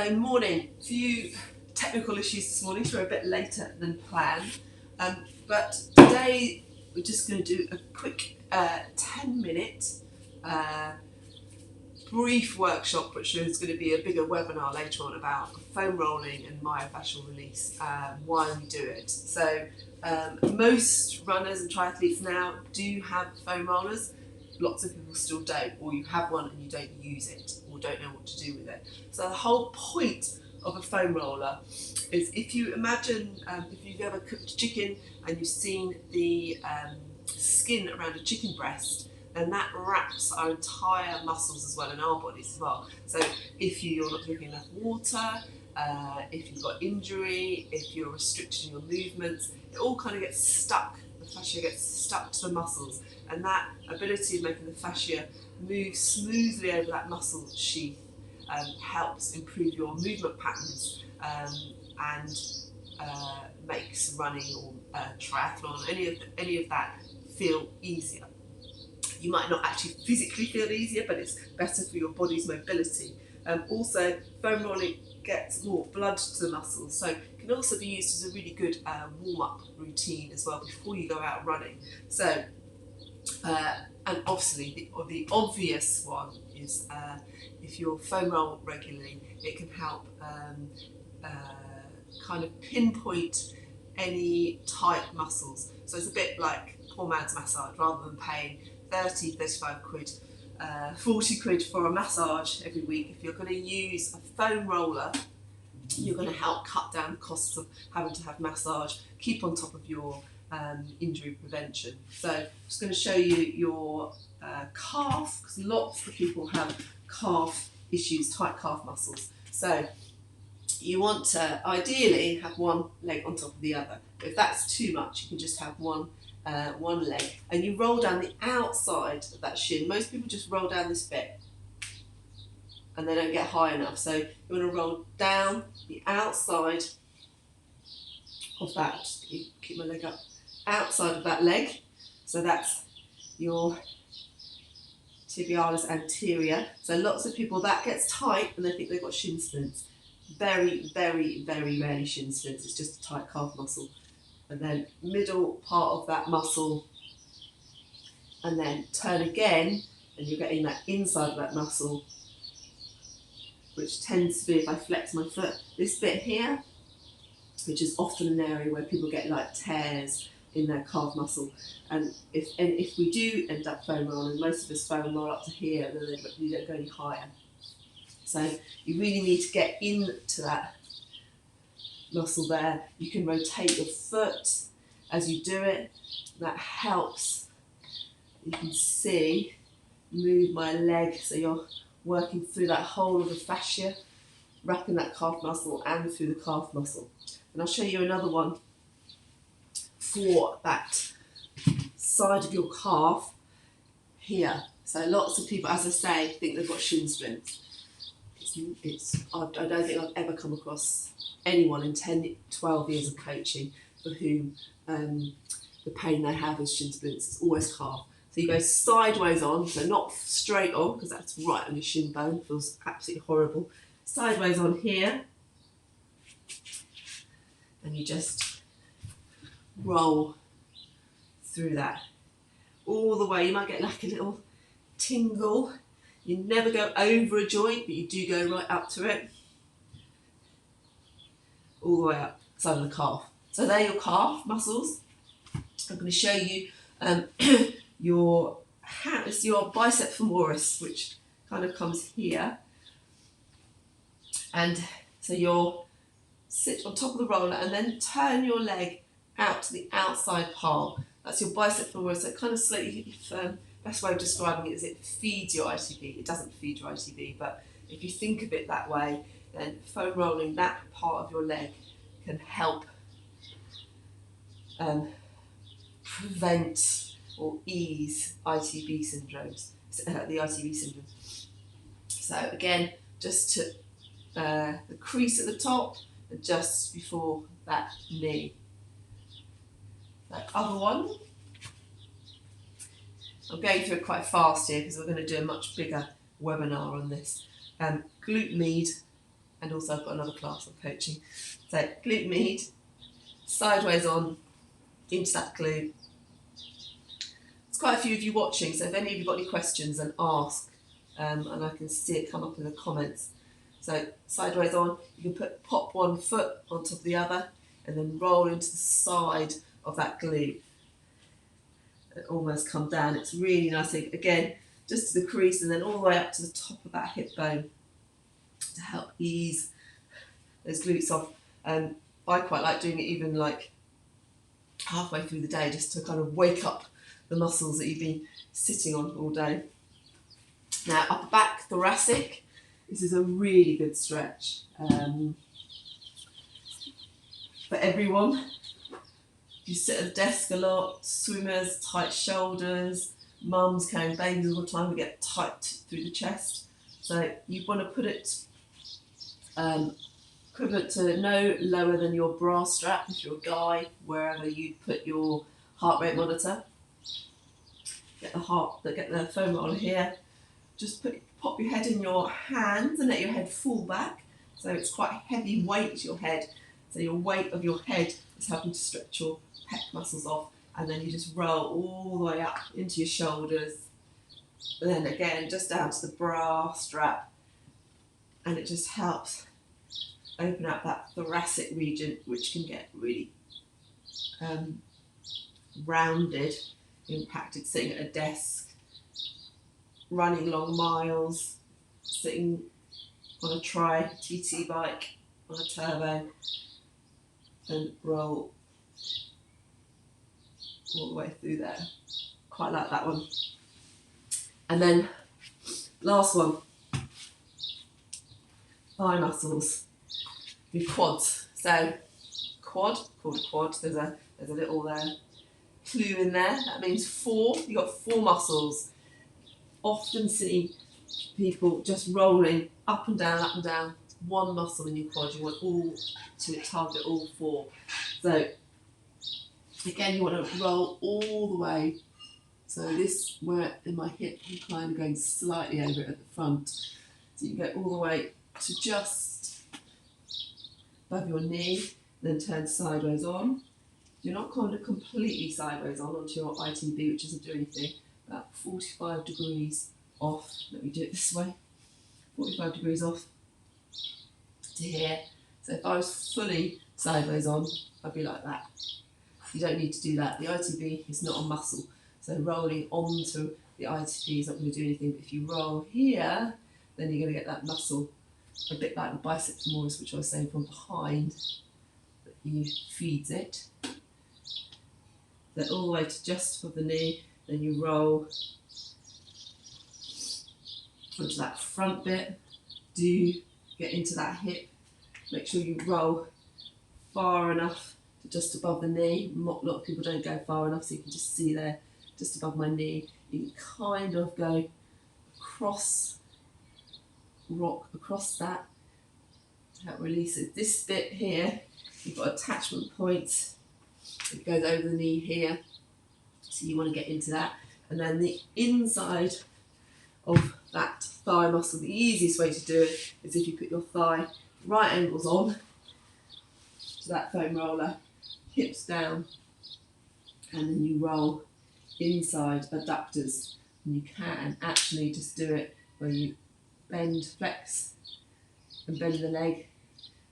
So morning, a few technical issues this morning, so we're a bit later than planned. But today we're just going to do a quick 10-minute brief workshop, which is going to be a bigger webinar later on about foam rolling and myofascial release, why we do it. So most runners and triathletes now do have foam rollers. Lots of people still don't, or you have one and you don't use it or don't know what to do with it. So the whole point of a foam roller is, if you imagine if you've ever cooked chicken and you've seen the skin around a chicken breast, then that wraps our entire muscles as well, and our bodies as well. So if you're not drinking enough water, if you've got injury, if you're restricted in your movements, it all kind of gets stuck. The fascia gets stuck to the muscles, and that ability of making the fascia move smoothly over that muscle sheath helps improve your movement patterns and makes running or triathlon, any of that, feel easier. You might not actually physically feel easier, but it's better for your body's mobility. Also, foam rolling gets more blood to the muscles, so it can also be used as a really good warm-up routine as well before you go out running. So, and obviously the obvious one is if you foam roll regularly, it can help kind of pinpoint any tight muscles. So it's a bit like poor man's massage. Rather than paying 30, 35 quid, 40 quid for a massage every week, if you're going to use a foam roller, you're going to help cut down the costs of having to have massage, keep on top of your injury prevention. So I'm just going to show you your calf, because lots of people have calf issues, tight calf muscles. So you want to ideally have one leg on top of the other. But if that's too much, you can just have one leg, and you roll down the outside of that shin. Most people just roll down this bit and they don't get high enough. So you want to roll down the outside of that. Just keep my leg up. Outside of that leg. So that's your tibialis anterior. So lots of people, that gets tight and they think they've got shin splints. Very, very, very rarely shin splints. It's just a tight calf muscle. And then middle part of that muscle, and then turn again, and you're getting that inside of that muscle, which tends to be, if I flex my foot, this bit here, which is often an area where people get like tears in their calf muscle. And if we do end up foam rolling, most of us foam roll up to here, and then you don't go any higher. So you really need to get into that muscle there. You can rotate your foot as you do it. That helps. You can see, move my leg, so you're working through that whole of the fascia, wrapping that calf muscle and through the calf muscle. And I'll show you another one for that side of your calf here. So lots of people, as I say, think they've got shin splints. I don't think I've ever come across anyone in 10, 12 years of coaching for whom the pain they have is shin splints. It's always calf. So you go sideways on, so not straight on, because that's right on your shin bone, feels absolutely horrible. Sideways on here, and you just roll through that all the way. You might get like a little tingle. You never go over a joint, but you do go right up to it. All the way up, side of the calf. So they're your calf muscles. I'm going to show you your bicep femoris, which kind of comes here. And so you'll sit on top of the roller and then turn your leg out to the outside palm. That's your bicep femoris. So it kind of slightly, best way of describing it is it feeds your ITB. It doesn't feed your ITB, but if you think of it that way, then foam rolling that part of your leg can help prevent or ease ITB syndromes, the ITB syndrome. So again, just to the crease at the top and just before that knee. That other one, I'm going through it quite fast here because we're going to do a much bigger webinar on this. Glute med, and also I've got another class I'm coaching. So glute med, sideways on, into that glute. There's quite a few of you watching, so if any of you got any questions, then ask, and I can see it come up in the comments. So sideways on, you can pop one foot on top of the other, and then roll into the side of that glute. And almost come down. It's really nice. Again, just to the crease, and then all the way up to the top of that hip bone to help ease those glutes off. I quite like doing it even like halfway through the day, just to kind of wake up the muscles that you've been sitting on all day. Now, upper back, thoracic. This is a really good stretch for everyone. If you sit at a desk a lot, swimmers, tight shoulders, mums carrying babies all the time, we get tight through the chest. So you want to put it equivalent to no lower than your bra strap if you're a guy, wherever you put your heart rate monitor. Get the foam roller here. Just pop your head in your hands and let your head fall back. So it's quite a heavy weight to your head. So your weight of your head is helping to stretch your pec muscles off. And then you just roll all the way up into your shoulders. And then again, just down to the bra strap. And it just helps open up that thoracic region, which can get really rounded, impacted sitting at a desk, running long miles, sitting on a TT bike, on a turbo, and roll all the way through there. Quite like that one. And then last one, thigh muscles, your quads. So quad, called a quad, there's a little clue in there. That means 4. You've got 4 muscles. Often see people just rolling up and down, one muscle in your quad. You want to target all 4. So again, you want to roll all the way. So this, where in my hip, I'm kind of going slightly over it at the front. So you can go all the way to just above your knee, then turn sideways on. You're not kind of completely sideways onto your ITB, which doesn't do anything. About 45 degrees off. Let me do it this way. 45 degrees off to here. So if I was fully sideways on, I'd be like that. You don't need to do that. The ITB is not a muscle. So rolling onto the ITB is not going to do anything. But if you roll here, then you're going to get that muscle, a bit like the biceps femoris, which I was saying, from behind, that you feeds it. Then all the way to just above the knee, then you roll onto that front bit. Do get into that hip. Make sure you roll far enough to just above the knee. A lot of people don't go far enough, so you can just see there, just above my knee. You can kind of go across that to help release it. This bit here, you've got attachment points. It goes over the knee here, so you want to get into that. And then the inside of that thigh muscle, the easiest way to do it is if you put your thigh right angles on to that foam roller, hips down, and then you roll inside adductors. And you can actually just do it where you bend, flex, and bend the leg,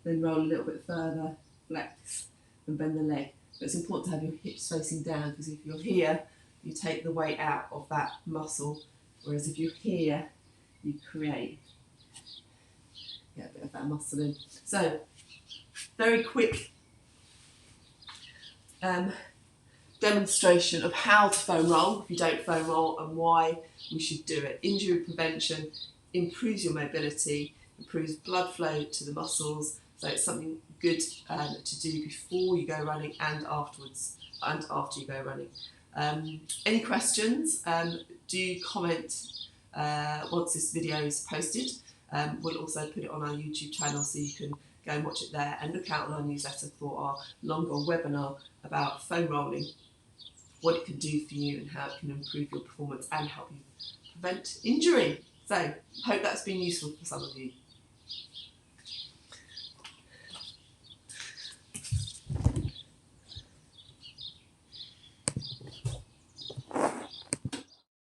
then roll a little bit further, flex, and bend the leg. But it's important to have your hips facing down, because if you're here, you take the weight out of that muscle, whereas if you're here, you get a bit of that muscle in. So, very quick demonstration of how to foam roll if you don't foam roll, and why we should do it. Injury prevention improves your mobility, improves blood flow to the muscles, so it's something good to do before you go running and afterwards, and after you go running. Any questions, do comment once this video is posted. We'll also put it on our YouTube channel, so you can go and watch it there, and look out on our newsletter for our longer webinar about foam rolling, what it can do for you and how it can improve your performance and help you prevent injury. So, hope that's been useful for some of you.